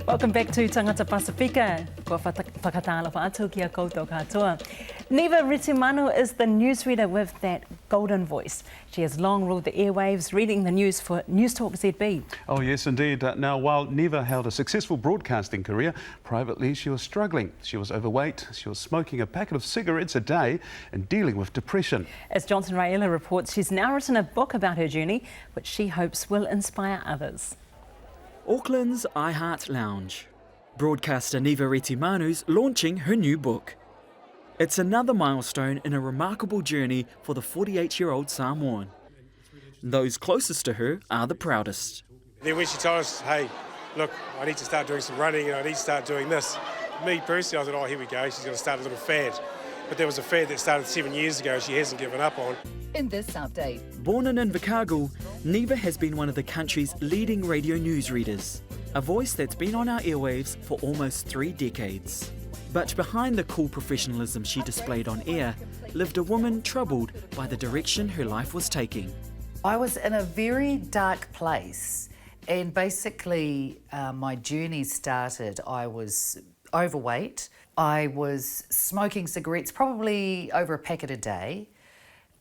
Welcome back to Tangata Pasifika. Ko whakatala pa atu ki a koutou katoa. Neva Ritimanu is the newsreader with that golden voice. She has long ruled the airwaves, reading the news for News Talk ZB. Oh yes, indeed. Now, while Neva held a successful broadcasting career, privately she was struggling. She was overweight, she was smoking a packet of cigarettes a day and dealing with depression. As Johnson Raela reports, she's now written a book about her journey, which she hopes will inspire others. Auckland's iHeart Lounge. Broadcaster Neva Retimanu's launching her new book. It's another milestone in a remarkable journey for the 48-year-old Samoan. Those closest to her are the proudest. Then when she told us, hey, look, I need to start doing some running and I need to start doing this, me personally, I thought, oh, here we go, she's going to start a little fad. But there was a fad that started 7 years ago she hasn't given up on. In this update, Born in Invercargill, Neva has been one of the country's leading radio newsreaders, a voice that's been on our airwaves for almost 3 decades. But behind the cool professionalism she displayed on air lived a woman troubled by the direction her life was taking. I was in a very dark place, and basically my journey started. I was overweight. I was smoking cigarettes, probably over a packet a day.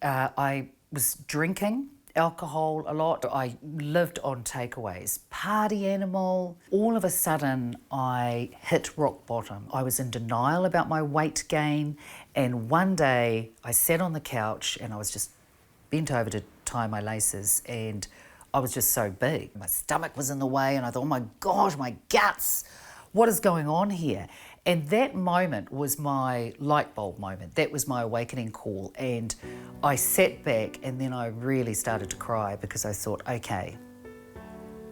I was drinking alcohol a lot. I lived on takeaways. Party animal. All of a sudden, I hit rock bottom. I was in denial about my weight gain, and one day I sat on the couch and I was just bent over to tie my laces, and I was just so big. My stomach was in the way, and I thought, oh my gosh, my guts, what is going on here? And that moment was my light bulb moment. That was my awakening call. And I sat back and then I really started to cry because I thought, okay,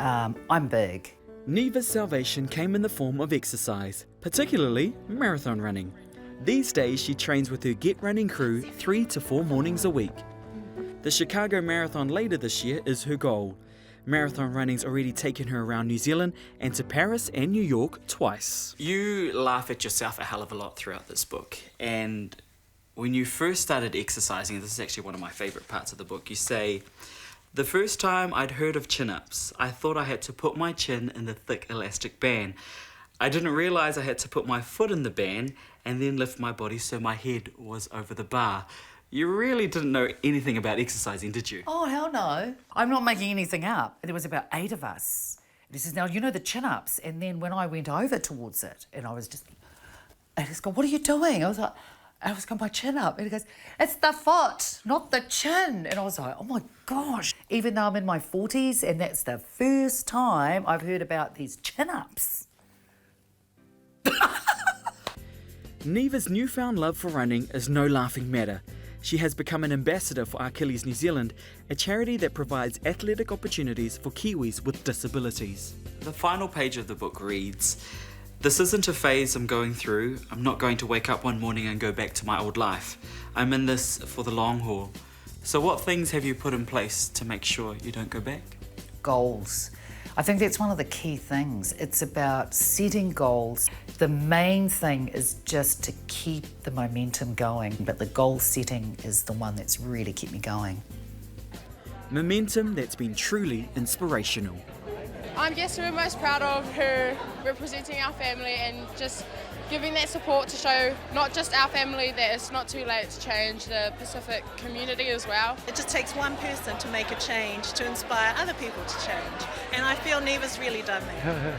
I'm big. Neva's salvation came in the form of exercise, particularly marathon running. These days she trains with her Get Running crew 3 to 4 mornings a week. The Chicago Marathon later this year is her goal. Marathon running's already taken her around New Zealand and to Paris and New York twice. You laugh at yourself a hell of a lot throughout this book, and when you first started exercising, this is actually one of my favourite parts of the book, you say, the first time I'd heard of chin-ups, I thought I had to put my chin in the thick elastic band. I didn't realise I had to put my foot in the band and then lift my body so my head was over the bar. You really didn't know anything about exercising, did you? Oh, hell no. I'm not making anything up. There was about 8 of us. This is now, you know, the chin-ups. And then when I went over towards it, and I just go, what are you doing? I was going, my chin up. And he goes, it's the foot, not the chin. And I was like, oh my gosh. Even though I'm in my 40s, and that's the first time I've heard about these chin-ups. Neva's newfound love for running is no laughing matter. She has become an ambassador for Achilles New Zealand, a charity that provides athletic opportunities for Kiwis with disabilities. The final page of the book reads, this isn't a phase I'm going through. I'm not going to wake up one morning and go back to my old life. I'm in this for the long haul. So what things have you put in place to make sure you don't go back? Goals. I think that's one of the key things. It's about setting goals. The main thing is just to keep the momentum going, but the goal setting is the one that's really kept me going. Momentum that's been truly inspirational. I guess we're most proud of her representing our family and just giving that support to show not just our family that it's not too late to change, the Pacific community as well. It just takes one person to make a change, to inspire other people to change. And I feel Neva's really done that. Yeah.